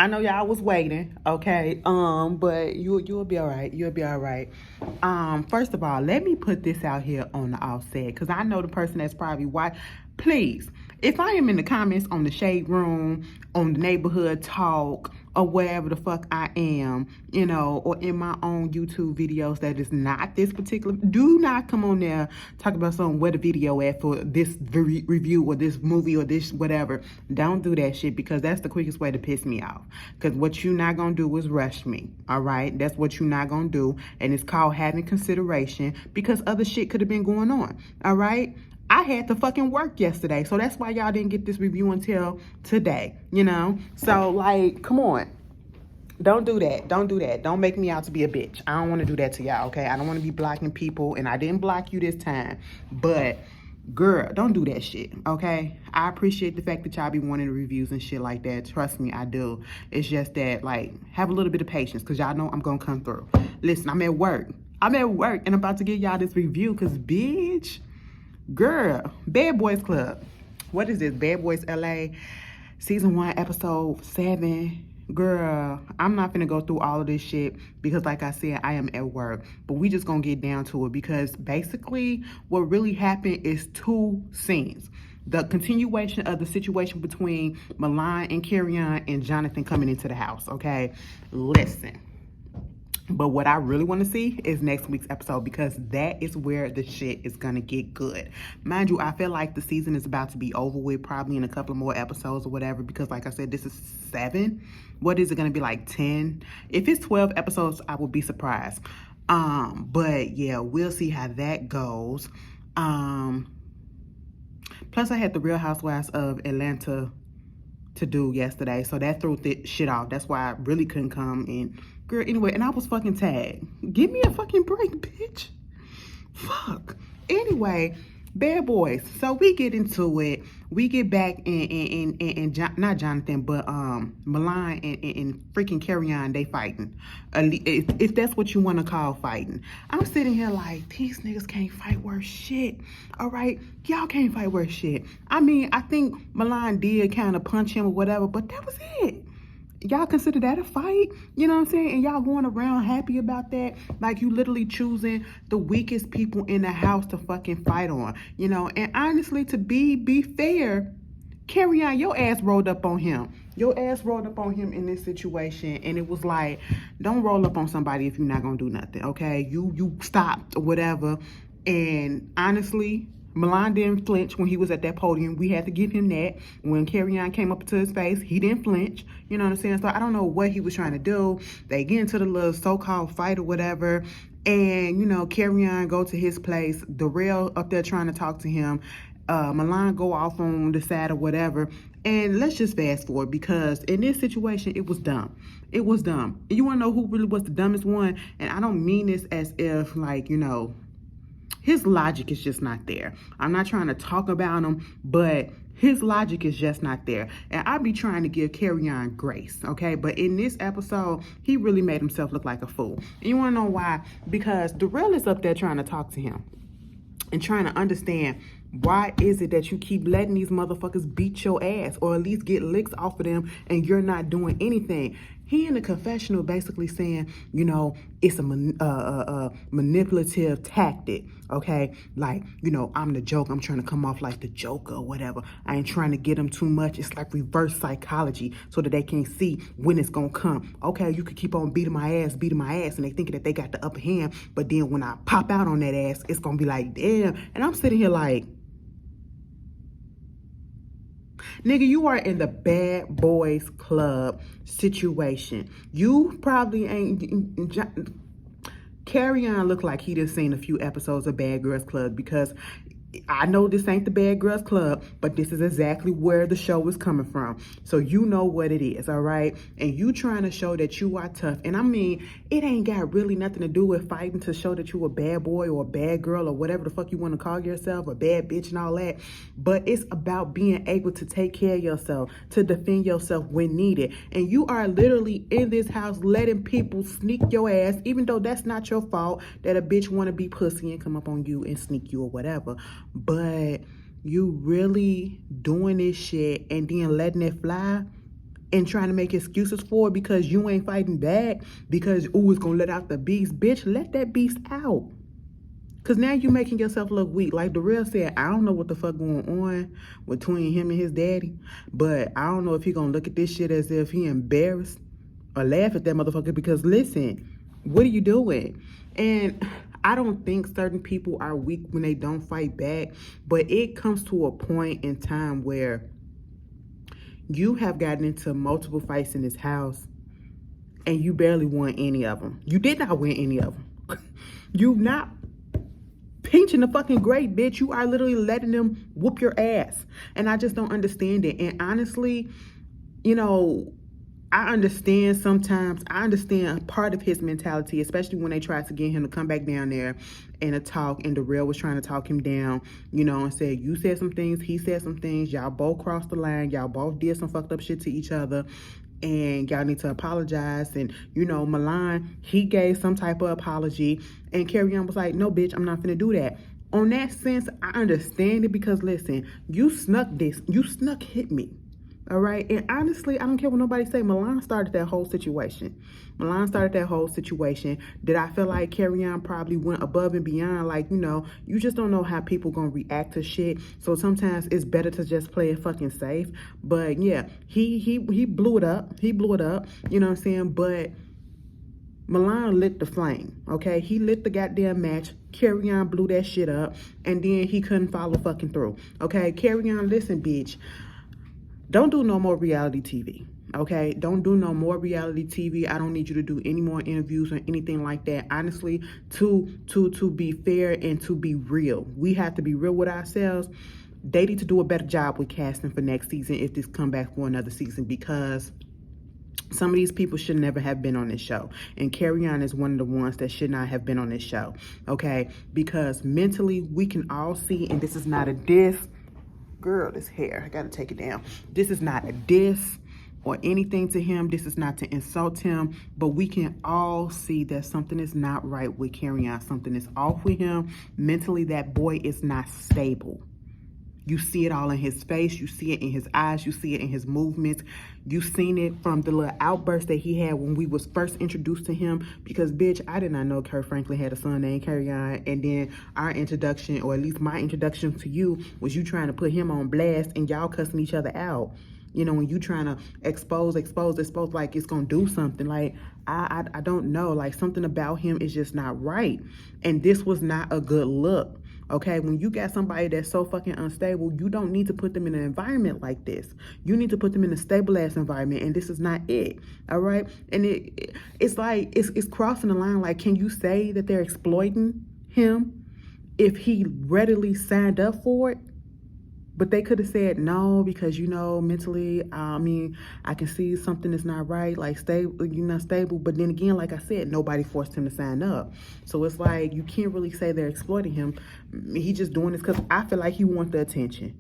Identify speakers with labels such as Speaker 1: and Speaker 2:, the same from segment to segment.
Speaker 1: I know y'all was waiting, okay? But you'll be all right. You'll be all right. First of all, let me put this out here on the offset, because I know the person that's probably watching. Please, if I am in the comments on the shade room, on the neighborhood talk, or wherever the fuck I am, or in my own YouTube videos that is not this particular, do not come on there talk about something where the video at for this review or this movie or this whatever. Don't do that shit, because that's the quickest way to piss me off. Because what you not gonna do is rush me, all right? That's what you not gonna do, and it's called having consideration, because other shit could have been going on, all right? I had to fucking work yesterday, so that's why y'all didn't get this review until today, So, like, come on. Don't do that. Don't do that. Don't make me out to be a bitch. I don't want to do that to y'all, okay? I don't want to be blocking people, and I didn't block you this time. But, girl, don't do that shit, okay? I appreciate the fact that y'all be wanting the reviews and shit like that. Trust me, I do. It's just that, like, have a little bit of patience, because y'all know I'm going to come through. Listen, I'm at work. And I'm about to give y'all this review, because, bitch... Girl, Bad Boys Club. What is this? Bad Boys LA, season 1, episode 7. Girl, I'm not finna go through all of this shit because, like I said, I am at work. But we just gonna get down to it, because basically what really happened is 2 scenes. The continuation of the situation between Milan and Carrion and Jonathan coming into the house, okay? Listen. But what I really want to see is next week's episode, because that is where the shit is going to get good. Mind you, I feel like the season is about to be over with, probably in a couple of more episodes or whatever, because like I said, this is 7. What is it going to be, like 10? If it's 12 episodes, I would be surprised. But yeah, we'll see how that goes. Plus I had the Real Housewives of Atlanta to do yesterday, so that threw shit off. That's why I really couldn't come in. Girl, anyway, and I was fucking tagged. Give me a fucking break, bitch. Fuck. Anyway, Bad Boys. So we get into it. We get back in not Jonathan, but Milan and freaking Carrion, they fighting. If that's what you want to call fighting. I'm sitting here like, these niggas can't fight worth shit. All right? Y'all can't fight worth shit. I mean, I think Milan did kind of punch him or whatever, but that was it. Y'all consider that a fight? You know what I'm saying? And y'all going around happy about that? Like, you literally choosing the weakest people in the house to fucking fight on. And honestly, to be fair, Carrion, your ass rolled up on him. Your ass rolled up on him in this situation, and it was like, don't roll up on somebody if you're not gonna do nothing, okay? You stopped or whatever. And honestly, Milan didn't flinch when he was at that podium. We had to give him that. When Carrion came up to his face, he didn't flinch. You know what I'm saying? So I don't know what he was trying to do. They get into the little so-called fight or whatever. And, Carrion go to his place. Darrell up there trying to talk to him. Milan go off on the side or whatever. And let's just fast forward, because in this situation, it was dumb. It was dumb. And you want to know who really was the dumbest one? And I don't mean this as if, like, his logic is just not there. I'm not trying to talk about him, but his logic is just not there. And I be trying to give Carrion grace, okay? But in this episode, he really made himself look like a fool. And you want to know why? Because Darrell is up there trying to talk to him and trying to understand, why is it that you keep letting these motherfuckers beat your ass, or at least get licks off of them, and you're not doing anything? He in the confessional basically saying, it's a manipulative tactic, okay? Like, I'm the joke. I'm trying to come off like the Joker or whatever. I ain't trying to get them too much. It's like reverse psychology, so that they can't see when it's going to come. Okay, you could keep on beating my ass, and they think that they got the upper hand, but then when I pop out on that ass, it's going to be like, damn. And I'm sitting here like, nigga, you are in the Bad Boys Club situation. You probably ain't... Carrion looked like he just seen a few episodes of Bad Girls Club, because I know this ain't the Bad Girls Club, but this is exactly where the show is coming from. So you know what it is, all right? And you trying to show that you are tough. And I mean, it ain't got really nothing to do with fighting to show that you a bad boy or a bad girl or whatever the fuck you want to call yourself, a bad bitch and all that. But it's about being able to take care of yourself, to defend yourself when needed. And you are literally in this house letting people sneak your ass, even though that's not your fault, that a bitch want to be pussy and come up on you and sneak you or whatever. But you really doing this shit and then letting it fly? and trying to make excuses for it because you ain't fighting back, because, ooh, it's gonna let out the beast. Bitch, let that beast out. Because now you're making yourself look weak. Like Darrell said, I don't know what the fuck going on between him and his daddy, but I don't know if he gonna look at this shit as if he embarrassed or laugh at that motherfucker, because listen, what are you doing? And I don't think certain people are weak when they don't fight back, but it comes to a point in time where you have gotten into multiple fights in this house and you barely won any of them. You did not win any of them. You not pinching the fucking grade, bitch. You are literally letting them whoop your ass. And I just don't understand it. And honestly, you know, I understand sometimes. I understand part of his mentality, especially when they tried to get him to come back down there and to talk, and Darrell was trying to talk him down, you know, and said, you said some things, he said some things, y'all both crossed the line, y'all both did some fucked up shit to each other, and y'all need to apologize. And, you know, Milan, he gave some type of apology, and Carrion was like, no, bitch, I'm not finna do that. On that sense, I understand it, because listen, you snuck hit me. All right. And honestly, I don't care what nobody say. Milan started that whole situation. Did I feel like Carrion probably went above and beyond? Like, you know, you just don't know how people gonna react to shit. So sometimes it's better to just play it fucking safe. But yeah, he blew it up. You know what I'm saying? But Milan lit the flame, okay? He lit the goddamn match. Carrion blew that shit up, and then he couldn't follow fucking through, okay? Carrion, listen, bitch. Don't do no more reality TV, okay? Don't do no more reality TV. I don't need you to do any more interviews or anything like that. Honestly, to be fair and to be real, we have to be real with ourselves. They need to do a better job with casting for next season if this come back for another season, because some of these people should never have been on this show. And Carrion is one of the ones that should not have been on this show, okay? Because mentally, we can all see, and this is not a diss. Girl, this hair, I gotta take it down. This is not a diss or anything to him. This is not to insult him, but we can all see that something is not right with Carrion. Something is off with him. Mentally, that boy is not stable. You see it all in his face. You see it in his eyes. You see it in his movements. You've seen it from the little outburst that he had when we was first introduced to him. Because, bitch, I did not know Kurt Franklin had a son named Carrion. And then our introduction, or at least my introduction to you, was you trying to put him on blast and y'all cussing each other out. You know, when you trying to expose like it's going to do something. Like, I don't know. Like, something about him is just not right. And this was not a good look. Okay, when you got somebody that's so fucking unstable, you don't need to put them in an environment like this. You need to put them in a stable ass environment, and this is not it. All right, and it's like it's crossing the line. Like, can you say that they're exploiting him if he readily signed up for it? But they could have said no, because, you know, mentally, I mean, I can see something is not right, like stable, you're not stable. But then again, like I said, nobody forced him to sign up. So it's like, you can't really say they're exploiting him. He just doing this because I feel like he wanted the attention.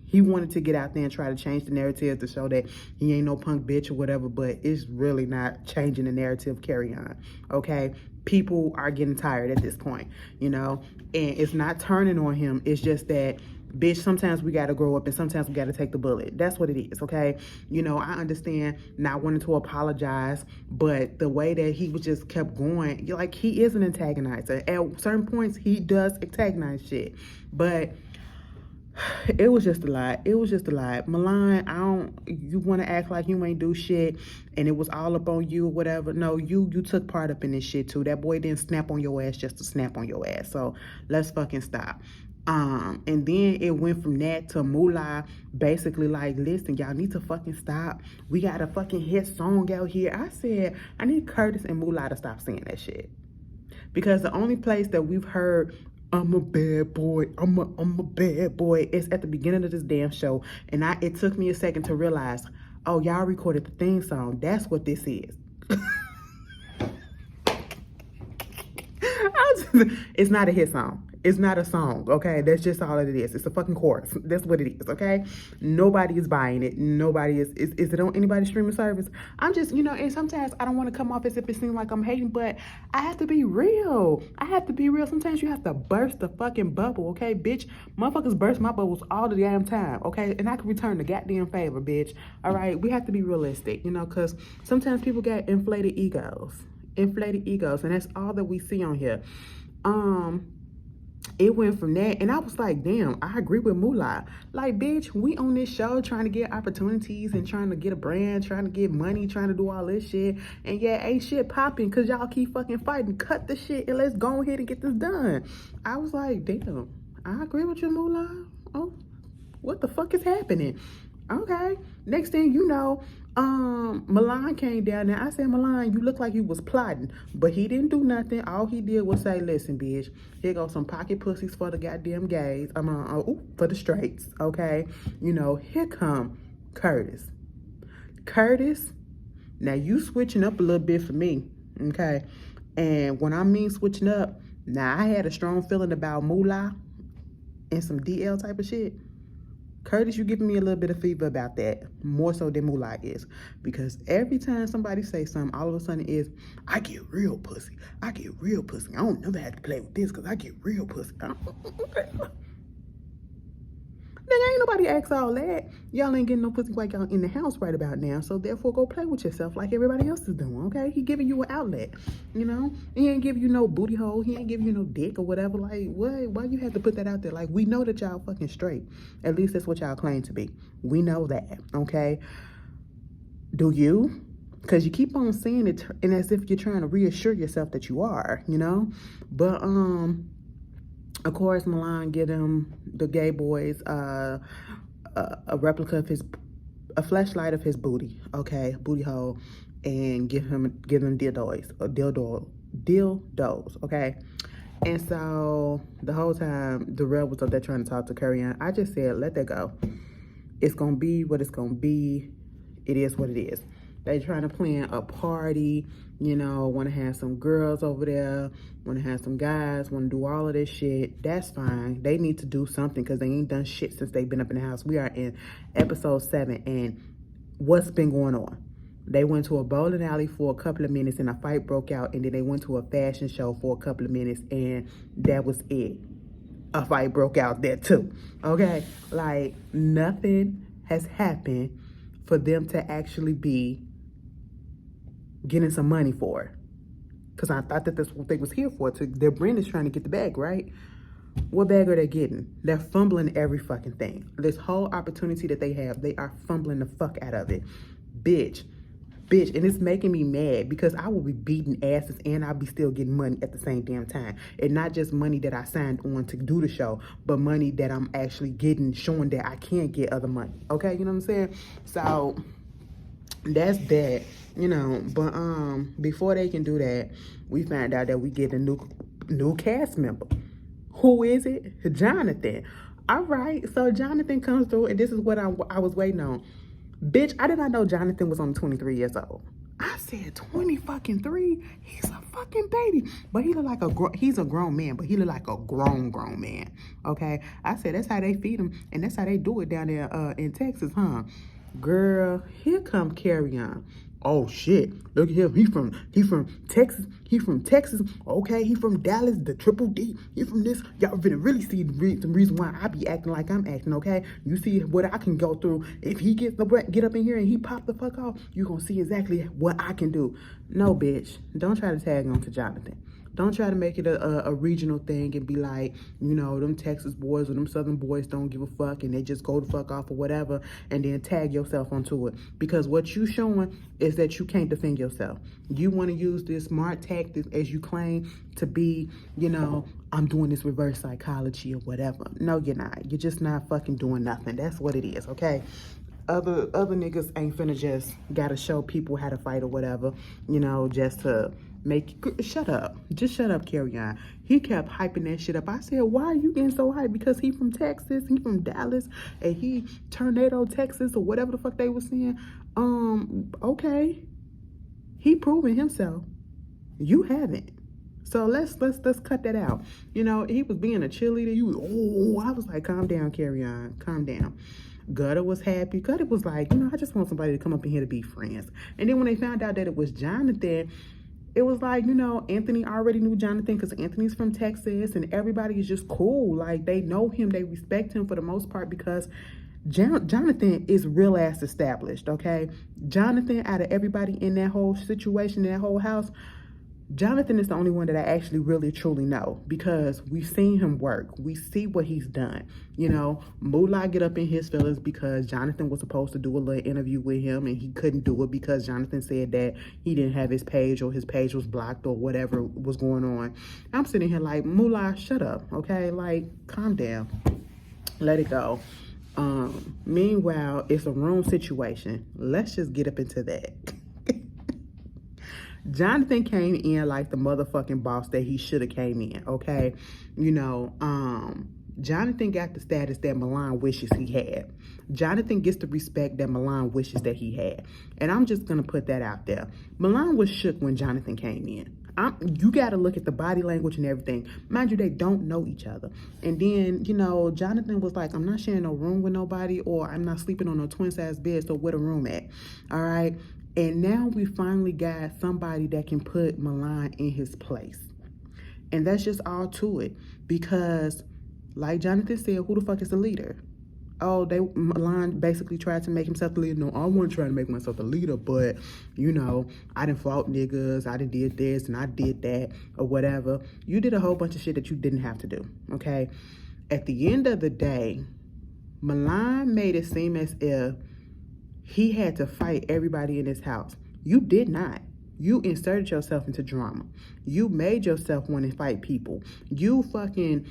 Speaker 1: He wanted to get out there and try to change the narrative to show that he ain't no punk bitch or whatever, but it's really not changing the narrative. Carrion, okay? People are getting tired at this point, you know? And it's not turning on him. It's just that, bitch, sometimes we got to grow up and sometimes we got to take the bullet. That's what it is, okay? You know, I understand not wanting to apologize, but the way that he was just kept going, like, he is an antagonizer. At certain points, he does antagonize shit. But it was just a lot. Milan, you want to act like you ain't do shit and it was all up on you or whatever. No, you took part up in this shit too. That boy didn't snap on your ass just to snap on your ass. So let's fucking stop. And then it went from that to Moolah basically like, listen, y'all need to fucking stop. We got a fucking hit song out here. I said, I need Curtis and Moolah to stop saying that shit. Because the only place that we've heard, I'm a bad boy, I'm a bad boy, is at the beginning of this damn show. And it took me a second to realize, oh, y'all recorded the theme song. That's what this is. It's not a hit song. It's not a song, okay? That's just all it is. It's a fucking chorus. That's what it is, okay? Nobody is buying it. Nobody is it on anybody's streaming service? I'm just, and sometimes I don't want to come off as if it seems like I'm hating, but I have to be real. I have to be real. Sometimes you have to burst the fucking bubble, okay, bitch? Motherfuckers burst my bubbles all the damn time, okay? And I can return the goddamn favor, bitch. All right? We have to be realistic, because sometimes people got inflated egos. And that's all that we see on here. It went from that, and I was like, damn, I agree with Moolah. Like, bitch, we on this show trying to get opportunities and trying to get a brand, trying to get money, trying to do all this shit, and yeah, ain't shit popping because y'all keep fucking fighting. Cut the shit and let's go ahead and get this done. I was like, damn, I agree with you, Moolah. Oh, what the fuck is happening? Okay, next thing you know, Milan came down there. I said, Milan, you look like you was plotting, but he didn't do nothing. All he did was say, listen, bitch, here goes some pocket pussies for the goddamn gays. For the straights, okay? Here come Curtis. Curtis, now you switching up a little bit for me, okay? And when I mean switching up, now I had a strong feeling about Moolah and some DL type of shit. Curtis, you giving me a little bit of fever about that, more so than Moolah is. Because every time somebody say something, all of a sudden is, I get real pussy. I get real pussy. I don't never have to play with this because I get real pussy. Nigga, ain't nobody ask all that. Y'all ain't getting no pussy like y'all in the house right about now. So therefore, go play with yourself like everybody else is doing, okay? He giving you an outlet, He ain't giving you no booty hole. He ain't giving you no dick or whatever. Like, what? Why you have to put that out there? Like, we know that y'all fucking straight. At least that's what y'all claim to be. We know that, okay? Do you? Because you keep on saying it and as if you're trying to reassure yourself that you are, But, of course, Milan get him, the gay boys, a replica of a fleshlight of his booty, okay, booty hole, and give them dildos, okay. And so the whole time, Darrell was up there trying to talk to Carrion. I just said, let that go. It's gonna be what it's gonna be. It is what it is. They trying to plan a party, want to have some girls over there, want to have some guys, want to do all of this shit. That's fine. They need to do something because they ain't done shit since they've been up in the house. We are in episode 7, and what's been going on? They went to a bowling alley for a couple of minutes, and a fight broke out, and then they went to a fashion show for a couple of minutes, and that was it. A fight broke out there too, okay? Like, nothing has happened for them to actually be getting some money for it. Because I thought that that's what they was here for. Their brand is trying to get the bag, right? What bag are they getting? They're fumbling every fucking thing. This whole opportunity that they have, they are fumbling the fuck out of it. Bitch. And it's making me mad because I will be beating asses and I'll be still getting money at the same damn time. And not just money that I signed on to do the show, but money that I'm actually getting, showing that I can get other money. Okay, you know what I'm saying? So that's that, but before they can do that, we found out that we get a new cast member. Who is it? Jonathan. All right, so Jonathan comes through, and this is what I was waiting on. Bitch, I did not know Jonathan was only 23 years old. I said 20-fucking-3. He's a fucking baby, but he look like he's a grown man, but he look like a grown man. Okay, I said that's how they feed him, and that's how they do it down there in Texas, huh? Girl, here come Carrion. Oh shit! Look at him. He from Texas. He from Texas. Okay, he from Dallas. The Triple D. He from this. Y'all finna really see the reason why I be acting like I'm acting. Okay, you see what I can go through. If he get up in here and he pop the fuck off, you gonna see exactly what I can do. No, bitch. Don't try to tag on to Jonathan. Don't try to make it a regional thing and be like, them Texas boys or them Southern boys don't give a fuck and they just go the fuck off or whatever, and then tag yourself onto it. Because what you showing is that you can't defend yourself. You want to use this smart tactic as you claim to be, I'm doing this reverse psychology or whatever. No, you're not. You're just not fucking doing nothing. That's what it is, okay? Other niggas ain't finna just gotta show people how to fight or whatever, just to shut up. Just shut up, Carrion. He kept hyping that shit up. I said, why are you getting so hyped? Because he from Texas, he from Dallas, and he Tornado, Texas, or whatever the fuck they was saying. Okay. He proven himself. You haven't. So let's cut that out. You know, he was being a cheerleader. I was like, calm down, Carrion, calm down. Gutter was happy. Gutter was like, I just want somebody to come up in here to be friends. And then when they found out that it was Jonathan, it was like, Anthony already knew Jonathan because Anthony's from Texas and everybody is just cool. Like, they know him, they respect him for the most part because Jonathan is real ass established, okay? Jonathan, out of everybody in that whole situation, in that whole house, Jonathan is the only one that I actually really truly know because we've seen him work. We see what he's done. Moolah get up in his feelings because Jonathan was supposed to do a little interview with him and he couldn't do it because Jonathan said that he didn't have his page or his page was blocked or whatever was going on. I'm sitting here like, Moolah, shut up, okay? Like, calm down. Let it go. Meanwhile, it's a room situation. Let's just get up into that. Jonathan came in like the motherfucking boss that he should have came in, okay? Jonathan got the status that Milan wishes he had. Jonathan gets the respect that Milan wishes that he had. And I'm just going to put that out there. Milan was shook when Jonathan came in. You got to look at the body language and everything. Mind you, they don't know each other. And then, Jonathan was like, I'm not sharing no room with nobody or I'm not sleeping on no twin-size bed, so where the room at? All right? And now we finally got somebody that can put Milan in his place. And that's just all to it. Because, like Jonathan said, who the fuck is the leader? Oh, Milan basically tried to make himself the leader. No, I wasn't trying to make myself the leader, but, I done fought niggas, I done did this, and I did that, or whatever. You did a whole bunch of shit that you didn't have to do, okay? At the end of the day, Milan made it seem as if he had to fight everybody in his house. You did not. You inserted yourself into drama. You made yourself want to fight people. You fucking,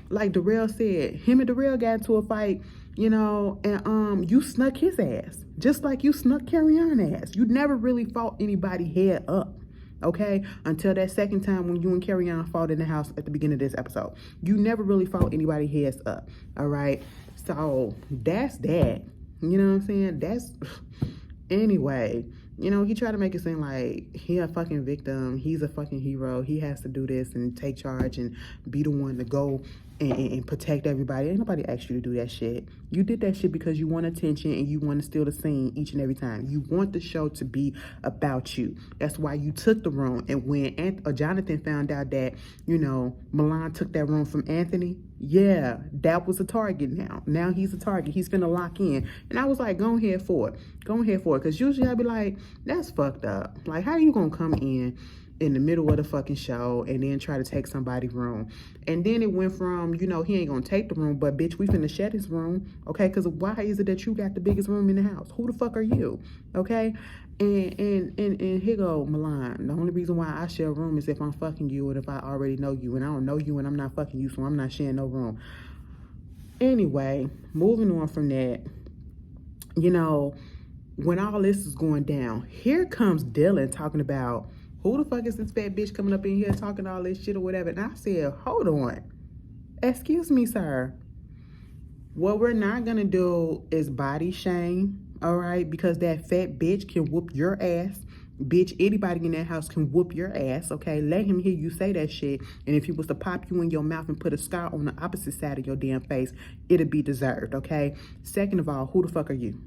Speaker 1: like Darrell said, him and Darrell got into a fight, and you snuck his ass. Just like you snuck Carrion ass. You never really fought anybody head up. Okay? Until that second time when you and Carrion fought in the house at the beginning of this episode. You never really fought anybody heads up. All right? So, that's that. You know what I'm saying? Anyway, he tried to make it seem like he a fucking victim. He's a fucking hero. He has to do this and take charge and be the one to go and protect everybody. Ain't nobody asked you to do that shit. You did that shit because you want attention and you want to steal the scene each and every time. You want the show to be about you. That's why you took the room. And when Jonathan found out that, Milan took that room from Anthony, yeah, that was a target now. Now he's a target. He's finna lock in. And I was like, go ahead for it. Go ahead for it. Because usually I'd be like, that's fucked up. Like, how are you going to come in the middle of the fucking show and then try to take somebody's room? And then it went from, he ain't gonna take the room, but bitch, we finna shed his room, okay? Because why is it that you got the biggest room in the house? Who the fuck are you, okay? And here go Milan. The only reason why I share a room is if I'm fucking you and if I already know you, and I don't know you and I'm not fucking you, so I'm not sharing no room. Anyway, moving on from that, when all this is going down, here comes Dylan talking about, who the fuck is this fat bitch coming up in here talking all this shit or whatever? And I said, hold on. Excuse me, sir. What we're not going to do is body shame, all right? Because that fat bitch can whoop your ass. Bitch, anybody in that house can whoop your ass, okay? Let him hear you say that shit. And if he was to pop you in your mouth and put a scar on the opposite side of your damn face, it'll be deserved, okay? Second of all, who the fuck are you?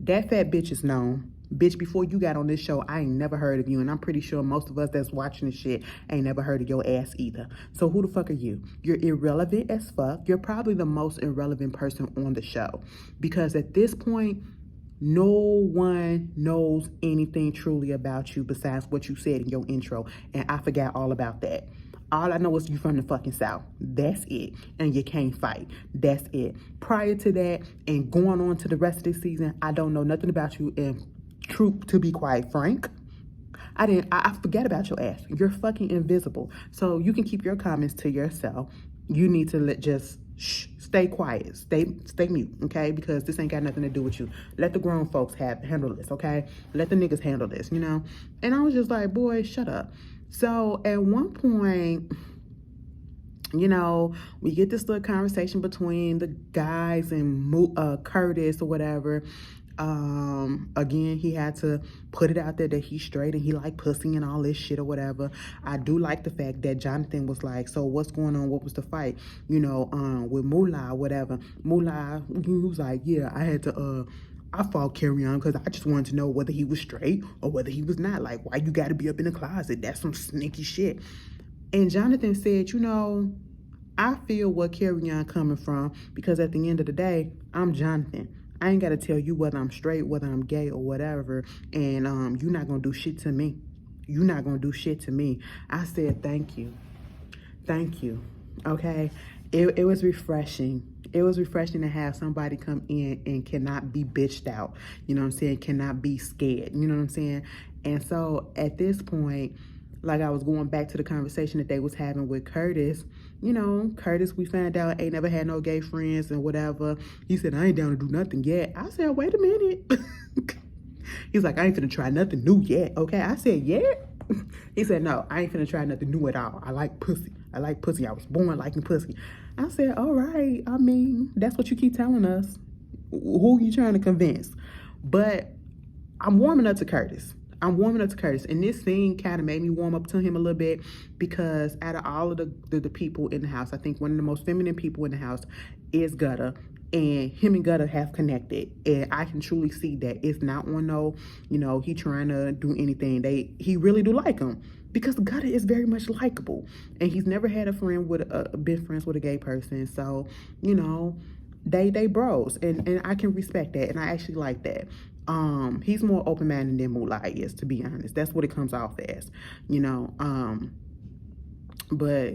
Speaker 1: That fat bitch is known. Bitch, before you got on this show, I ain't never heard of you. And I'm pretty sure most of us that's watching this shit ain't never heard of your ass either. So who the fuck are you? You're irrelevant as fuck. You're probably the most irrelevant person on the show. Because at this point, no one knows anything truly about you besides what you said in your intro. And I forgot all about that. All I know is you from the fucking South. That's it. And you can't fight. That's it. Prior to that and going on to the rest of this season, I don't know nothing about you. And truth, to be quite frank, I forget about your ass. You're fucking invisible. So you can keep your comments to yourself. You need to stay quiet. Stay mute, okay? Because this ain't got nothing to do with you. Let the grown folks handle this, okay? Let the niggas handle this, And I was just like, boy, shut up. So at one point, we get this little conversation between the guys and Curtis or whatever. Again, he had to put it out there that he's straight and he like pussy and all this shit or whatever. I do like the fact that Jonathan was like, so what's going on? What was the fight? You know, with Moolah or whatever. Moolah, he was like, yeah, I fought Carrion because I just wanted to know whether he was straight or whether he was not. Like, why you got to be up in the closet? That's some sneaky shit. And Jonathan said, you know, I feel what Carrion coming from because at the end of the day, I'm Jonathan. I ain't got to tell you whether I'm straight, whether I'm gay or whatever. And you're not going to do shit to me. You're not going to do shit to me. I said, thank you. Thank you. Okay. It was refreshing. It was refreshing to have somebody come in and cannot be bitched out. You know what I'm saying? Cannot be scared. You know what I'm saying? And so at this point, like I was going back to the conversation that they was having with Curtis. You know, Curtis, we found out ain't never had no gay friends and whatever. He said, I ain't down to do nothing yet. I said, wait a minute. He's like, I ain't finna try nothing new yet. Okay. I said, yeah. He said, no, I ain't finna try nothing new at all. I like pussy. I like pussy. I was born liking pussy. I said, all right. I mean, that's what you keep telling us. Who you trying to convince? But I'm warming up to Curtis. And this scene kind of made me warm up to him a little bit because out of all of the people in the house, I think one of the most feminine people in the house is Gutter. And him and Gutter have connected. And I can truly see that it's not on no, you know, he trying to do anything. He really do like him. Because Gutter is very much likable. And he's never had been friends with a gay person. So, you know, they bros. And I can respect that. And I actually like that. He's more open-minded than Moolah is, to be honest. That's what it comes off as, you know. But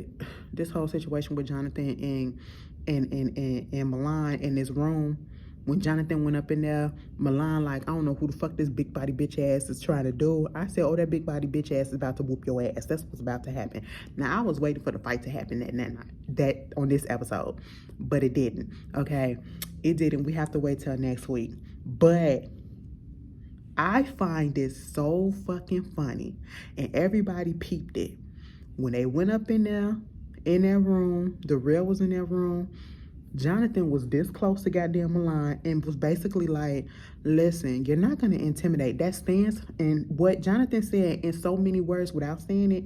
Speaker 1: this whole situation with Jonathan and Milan in this room, when Jonathan went up in there, Milan like, I don't know who the fuck this big body bitch ass is trying to do. I said, oh, that big body bitch ass is about to whoop your ass. That's what's about to happen. Now, I was waiting for the fight to happen that on this episode, but it didn't, okay? It didn't. We have to wait till next week. But I find it so fucking funny, and everybody peeped it. When they went up in there, in that room, the real was in that room, Jonathan was this close to goddamn Milan and was basically like, listen, you're not going to intimidate. That stands, and what Jonathan said in so many words without saying it,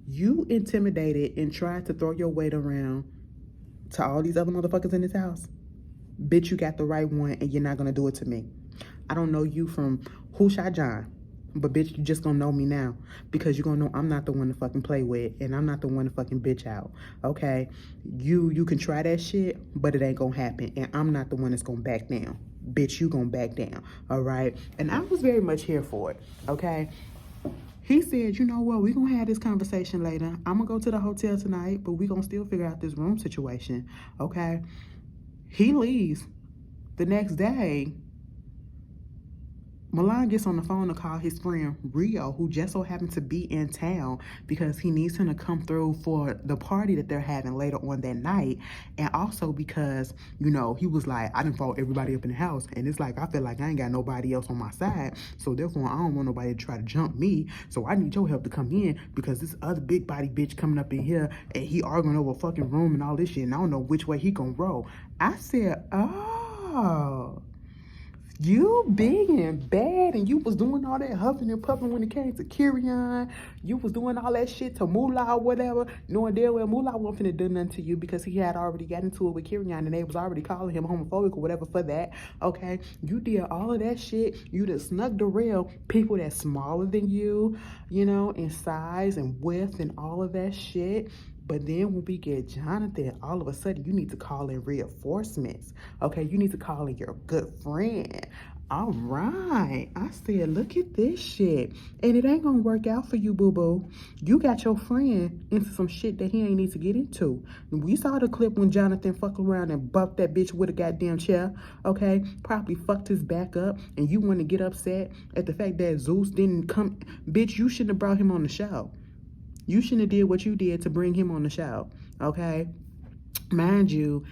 Speaker 1: you intimidated and tried to throw your weight around to all these other motherfuckers in this house. Bitch, you got the right one, and you're not going to do it to me. I don't know you from Who Shot John, but bitch, you just gonna know me now because you're gonna know I'm not the one to fucking play with and I'm not the one to fucking bitch out, okay? You can try that shit, but it ain't gonna happen, and I'm not the one that's gonna back down. Bitch, you gonna back down, all right? And I was very much here for it, okay? He said, you know what, we gonna have this conversation later. I'm gonna go to the hotel tonight, but we gonna still figure out this room situation, okay? He leaves. The next day, Milan gets on the phone to call his friend Rio, who just so happened to be in town because he needs him to come through for the party that they're having later on that night. And also because, you know, he was like, I done fought everybody up in the house. And it's like, I feel like I ain't got nobody else on my side. So therefore, I don't want nobody to try to jump me. So I need your help to come in because this other big body bitch coming up in here and he arguing over a fucking room and all this shit. And I don't know which way he gonna roll. I said, oh, you big and bad, and you was doing all that huffing and puffing when it came to Carrion. You was doing all that shit to Moolah or whatever, knowing damn well Moolah wasn't finna do nothing to you because he had already got into it with Carrion and they was already calling him homophobic or whatever for that, okay? You did all of that shit. You done snuck the real people that's smaller than you, you know, in size and width and all of that shit. But then when we get Jonathan, all of a sudden you need to call in reinforcements. Okay, you need to call in your good friend. All right. I said, look at this shit. And it ain't gonna work out for you, boo-boo. You got your friend into some shit that he ain't need to get into. We saw the clip when Jonathan fucked around and bumped that bitch with a goddamn chair. Okay, probably fucked his back up. And you want to get upset at the fact that Zeus didn't come. Bitch, you shouldn't have brought him on the show. You shouldn't have did what you did to bring him on the show, okay? Mind you,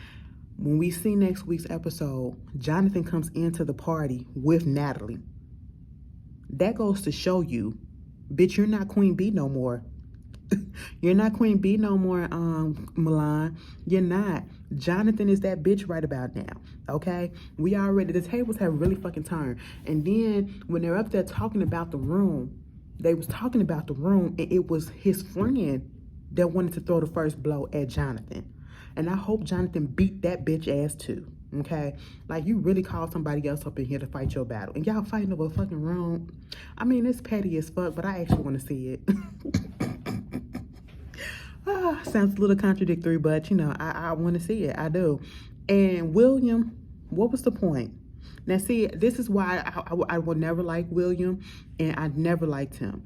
Speaker 1: when we see next week's episode, Jonathan comes into the party with Natalie. That goes to show you, bitch, you're not Queen Bee no more. You're not Queen B no more, Milan. You're not. Jonathan is that bitch right about now. Okay? We already, the tables have really fucking turned. And then when they're up there talking about the room, they was talking about the room, and it was his friend that wanted to throw the first blow at Jonathan. And I hope Jonathan beat that bitch ass too. Okay? Like, you really called somebody else up in here to fight your battle. And y'all fighting over a fucking room. I mean, it's petty as fuck, but I actually want to see it. Sounds a little contradictory, but you know, I want to see it. I do. And William, what was the point? Now, see, this is why I will never like William, and I never liked him.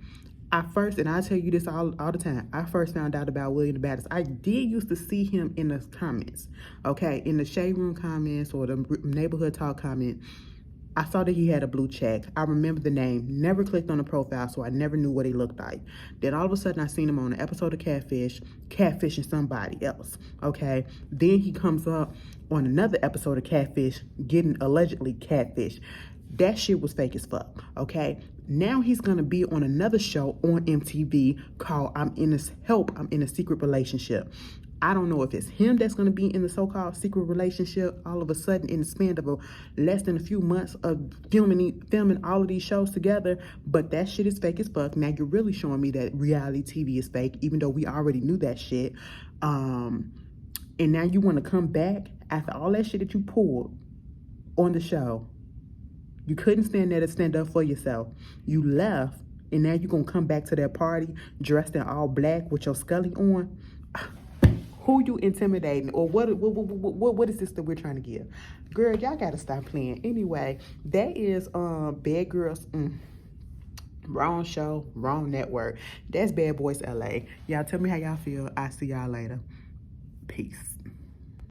Speaker 1: I first, and I tell you this all the time, I first found out about William the Baptist. I did used to see him in the comments, okay, in the Shade Room comments or the Neighborhood Talk comment. I saw that he had a blue check. I remember the name. Never clicked on the profile, so I never knew what he looked like. Then all of a sudden, I seen him on an episode of Catfish, catfishing somebody else, okay? Then he comes up on another episode of Catfish, getting allegedly catfish. That shit was fake as fuck, okay? Now he's gonna be on another show on MTV called I'm in a Secret Relationship. I don't know if it's him that's going to be in the so-called secret relationship all of a sudden in the span of less than a few months of filming all of these shows together, but that shit is fake as fuck. Now you're really showing me that reality TV is fake, even though we already knew that shit. And now you want to come back after all that shit that you pulled on the show. You couldn't stand there to stand up for yourself. You left, and now you're going to come back to that party dressed in all black with your Scully on. Who you intimidating, or what is this that we're trying to give? Girl, y'all gotta stop playing. Anyway, that is Bad Girls. Wrong show, wrong network. That's Bad Boys LA. Y'all tell me how y'all feel. I'll see y'all later. Peace.